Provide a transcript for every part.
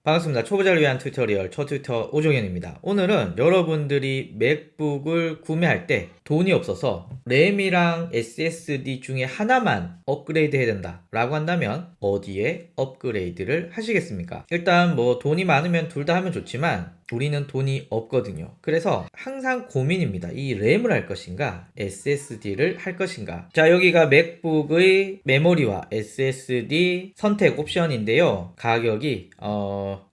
반갑습니다. 초보자를 위한 튜토리얼 초튜터 오종현입니다. 오늘은 여러분들이 맥북을 구매할 때 돈이 없어서 램이랑 SSD 중에 하나만 업그레이드 해야 된다 라고 한다면 어디에 업그레이드를 하시겠습니까? 일단 뭐 돈이 많으면 둘 다 하면 좋지만 우리는 돈이 없거든요. 그래서 항상 고민입니다. 이 램을 할 것인가 SSD를 할 것인가. 자, 여기가 맥북의 메모리와 SSD 선택 옵션인데요. 가격이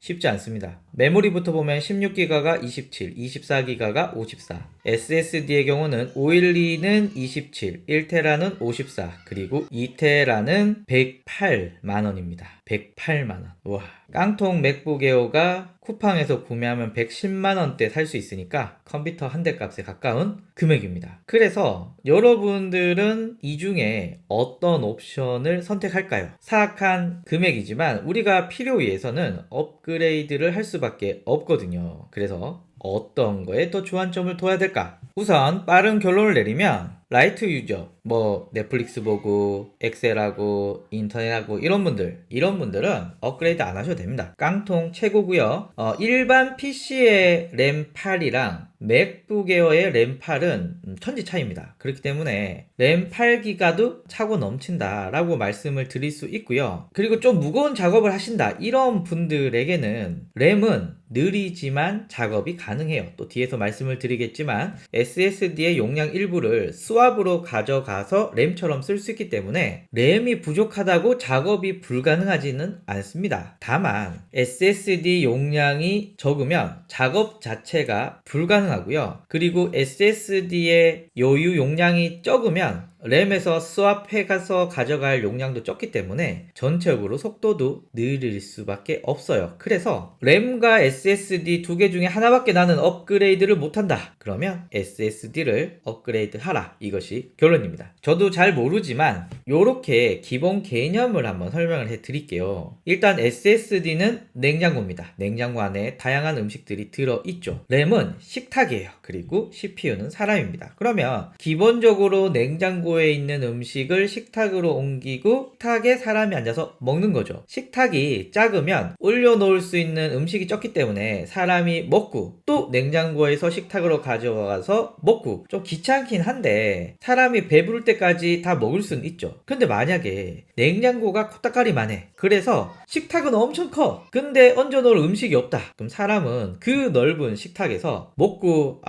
쉽지 않습니다. 메모리부터 보면 16기가가 27, 24기가가 54, SSD의 경우는 512는 27, 1테라는 54, 그리고 2테라는 108만원입니다. 108만원. 와. 깡통 맥북 에어가 쿠팡에서 구매하면 110만원대 살 수 있으니까 컴퓨터 한 대 값에 가까운 금액입니다. 그래서 여러분들은 이 중에 어떤 옵션을 선택할까요? 사악한 금액이지만 우리가 필요 위해서는 업그레이드를 할 수밖에 없거든요. 그래서 어떤 거에 더 주안점을 둬야 될까? 우선 빠른 결론을 내리면 라이트 유저, 뭐 넷플릭스 보고 엑셀하고 인터넷하고 이런 분들은 업그레이드 안 하셔도 됩니다. 깡통 최고고요. 일반 PC의 램 8이랑 맥북 에어의 램 8은 천지 차이입니다. 그렇기 때문에 램 8기가도 차고 넘친다 라고 말씀을 드릴 수 있고요. 그리고 좀 무거운 작업을 하신다 이런 분들에게는 램은 느리지만 작업이 가능해요. 또 뒤에서 말씀을 드리겠지만 SSD의 용량 일부를 스왑으로 가져가서 램처럼 쓸 수 있기 때문에 램이 부족하다고 작업이 불가능하지는 않습니다. 다만 SSD 용량이 적으면 작업 자체가 불가능하고요. 그리고 SSD의 여유 용량이 적으면 램에서 스왑해가서 가져갈 용량도 적기 때문에 전체적으로 속도도 느릴 수밖에 없어요. 그래서 램과 SSD 두 개 중에 하나밖에 나는 업그레이드를 못한다. 그러면 SSD를 업그레이드 하라. 이것이 결론입니다. 저도 잘 모르지만 이렇게 기본 개념을 한번 설명을 해 드릴게요. 일단 SSD는 냉장고입니다. 냉장고 안에 다양한 음식들이 들어있죠. 램은 식탁이에요. 그리고 CPU는 사람입니다. 그러면 기본적으로 냉장고에 있는 음식을 식탁으로 옮기고 식탁에 사람이 앉아서 먹는 거죠. 식탁이 작으면 올려놓을 수 있는 음식이 적기 때문에 사람이 먹고 또 냉장고에서 식탁으로 가져와서 먹고 좀 귀찮긴 한데 사람이 배부를 때까지 다 먹을 수는 있죠. 근데 만약에 냉장고가 코딱가리만 해. 그래서 식탁은 엄청 커. 근데 얹어놓을 음식이 없다. 그럼 사람은 그 넓은 식탁에서 먹고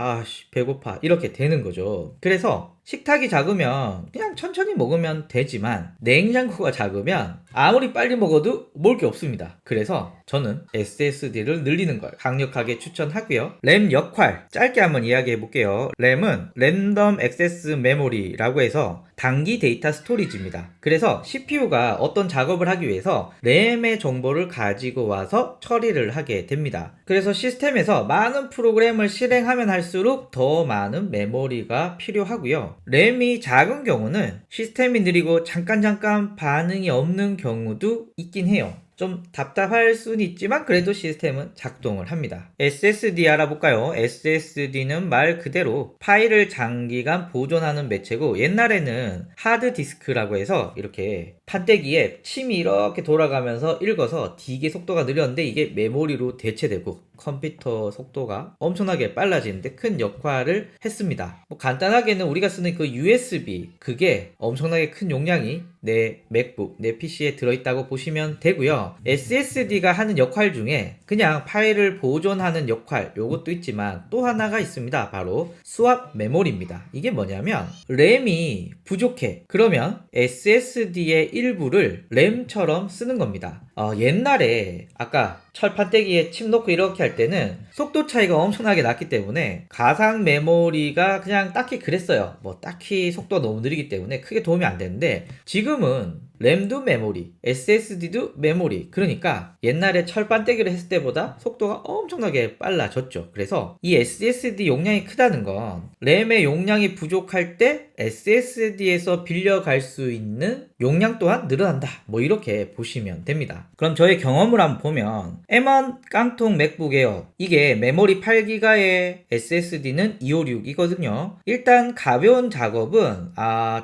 배고파 이렇게 되는 거죠. 그래서 식탁이 작으면 그냥 천천히 먹으면 되지만 냉장고가 작으면 아무리 빨리 먹어도 먹을 게 없습니다. 그래서 저는 SSD를 늘리는 걸 강력하게 추천하고요. 램 역할 짧게 한번 이야기해 볼게요. 램은 랜덤 액세스 메모리라고 해서 단기 데이터 스토리지입니다. 그래서 CPU가 어떤 작업을 하기 위해서 램의 정보를 가지고 와서 처리를 하게 됩니다. 그래서 시스템에서 많은 프로그램을 실행하면 할수록 더 많은 메모리가 필요하고요. 램이 작은 경우는 시스템이 느리고 잠깐 반응이 없는 경우도 있긴 해요. 좀 답답할 수는 있지만 그래도 시스템은 작동을 합니다. SSD 알아볼까요? SSD는 말 그대로 파일을 장기간 보존하는 매체고 옛날에는 하드디스크라고 해서 이렇게 판때기에 침이 이렇게 돌아가면서 읽어서 되게 속도가 느렸는데 이게 메모리로 대체되고 컴퓨터 속도가 엄청나게 빨라지는데 큰 역할을 했습니다. 뭐 간단하게는 우리가 쓰는 그 USB 그게 엄청나게 큰 용량이 내 맥북, 내 PC에 들어있다고 보시면 되고요. SSD가 하는 역할 중에 그냥 파일을 보존하는 역할 요것도 있지만 또 하나가 있습니다. 바로 스왑 메모리입니다. 이게 뭐냐면 램이 부족해. 그러면 SSD의 일부를 램처럼 쓰는 겁니다. 옛날에 아까 철판때기에 침 놓고 이렇게 할 때는 속도 차이가 엄청나게 났기 때문에 가상 메모리가 그냥 딱히 그랬어요. 뭐 딱히 속도가 너무 느리기 때문에 크게 도움이 안 되는데 지금은 램도 메모리, SSD도 메모리. 그러니까 옛날에 철판때기를 했을 때보다 속도가 엄청나게 빨라졌죠. 그래서 이 SSD 용량이 크다는 건 램의 용량이 부족할 때 SSD에서 빌려갈 수 있는 용량 또한 늘어난다. 뭐 이렇게 보시면 됩니다. 그럼 저의 경험을 한번 보면 M1 깡통 맥북 에어 이게 메모리 8기가에 SSD는 256이거든요. 일단 가벼운 작업은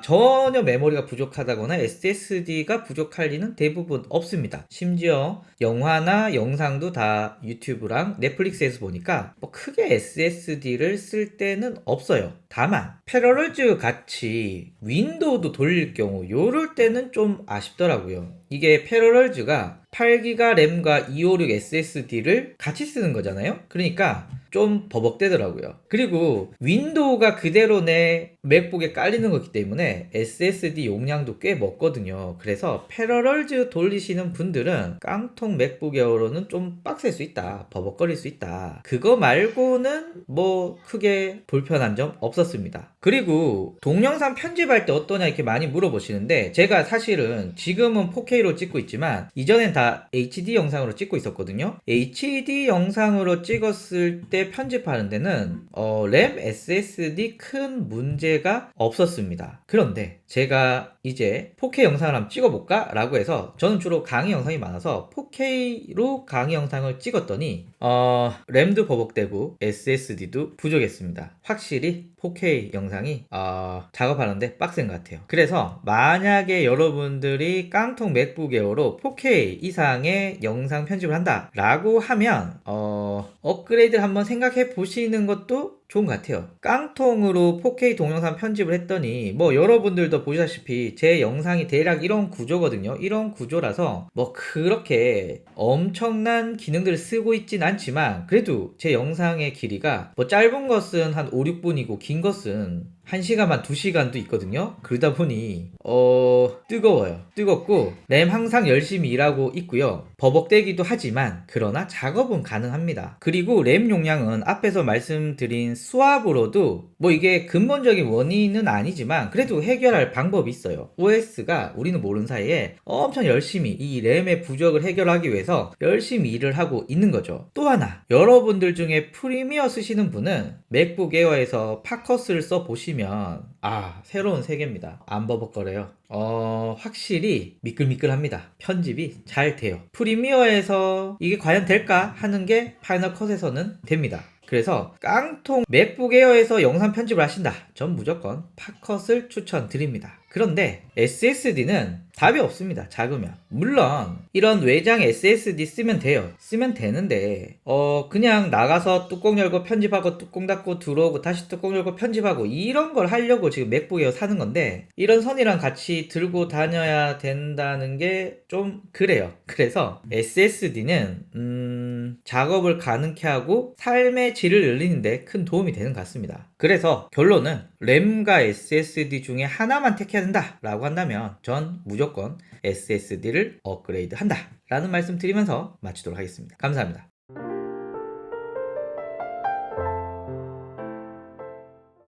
전혀 메모리가 부족하다거나 SSD SSD가 부족할 리는 대부분 없습니다. 심지어 영화나 영상도 다 유튜브랑 넷플릭스에서 보니까 뭐 크게 SSD를 쓸 때는 없어요. 다만 패러럴즈 같이 윈도우도 돌릴 경우 요럴 때는 좀 아쉽더라고요. 이게 패러럴즈가 8기가 램과 256 SSD를 같이 쓰는 거잖아요. 그러니까 좀 버벅대더라고요. 그리고 윈도우가 그대로 내 맥북에 깔리는 거기 때문에 SSD 용량도 꽤 먹거든요. 그래서 패러럴즈 돌리시는 분들은 깡통 맥북 에어로는 좀 빡셀 수 있다. 버벅거릴 수 있다. 그거 말고는 뭐 크게 불편한 점 없었습니다. 그리고 동영상 편집할 때 어떠냐 이렇게 많이 물어보시는데 제가 사실은 지금은 4K로 찍고 있지만 이전엔 다 HD 영상으로 찍고 있었거든요. HD 영상으로 찍었을 때 편집하는 데는 램 SSD 큰 문제가 없었습니다. 그런데 제가 이제 4K 영상을 한번 찍어볼까? 라고 해서 저는 주로 강의 영상이 많아서 4K로 강의 영상을 찍었더니 램도 버벅대고 SSD도 부족했습니다. 확실히 4K 영상이 작업하는데 빡센 것 같아요. 그래서 만약에 여러분들이 깡통 맥북 에어로 4K 이상의 영상 편집을 한다 라고 하면 업그레이드를 한번 생각해 보시는 것도 좋은 것 같아요. 깡통으로 4K 동영상 편집을 했더니 뭐 여러분들도 보시다시피 제 영상이 대략 이런 구조거든요. 이런 구조라서 뭐 그렇게 엄청난 기능들을 쓰고 있진 않지만 그래도 제 영상의 길이가 뭐 짧은 것은 한 5, 6분이고 긴 것은 1시간만 2시간도 있거든요. 그러다 보니 뜨거워요. 뜨겁고 램 항상 열심히 일하고 있고요. 버벅대기도 하지만 그러나 작업은 가능합니다. 그리고 램 용량은 앞에서 말씀드린 스왑으로도 뭐 이게 근본적인 원인은 아니지만 그래도 해결할 방법이 있어요. OS가 우리는 모르는 사이에 엄청 열심히 이 램의 부족을 해결하기 위해서 열심히 일을 하고 있는 거죠. 또 하나 여러분들 중에 프리미어 쓰시는 분은 맥북 에어에서 파커스를 써보시면 새로운 세계입니다. 안 버벅거려요. 확실히 미끌미끌합니다. 편집이 잘 돼요. 프리미어에서 이게 과연 될까 하는 게 파이널 컷에서는 됩니다. 그래서 깡통 맥북 에어에서 영상 편집을 하신다. 전 무조건 팟컷을 추천드립니다. 그런데 SSD는 답이 없습니다. 작으면. 물론 이런 외장 SSD 쓰면 돼요. 쓰면 되는데 그냥 나가서 뚜껑 열고 편집하고 뚜껑 닫고 들어오고 다시 뚜껑 열고 편집하고 이런 걸 하려고 지금 맥북 에어 사는 건데 이런 선이랑 같이 들고 다녀야 된다는 게 좀 그래요. 그래서 SSD는 작업을 가능케 하고 삶의 질을 늘리는데 큰 도움이 되는 것 같습니다. 그래서 결론은 램과 SSD 중에 하나만 택해야 된다 라고 한다면 전 무조건 SSD를 업그레이드 한다 라는 말씀 드리면서 마치도록 하겠습니다. 감사합니다.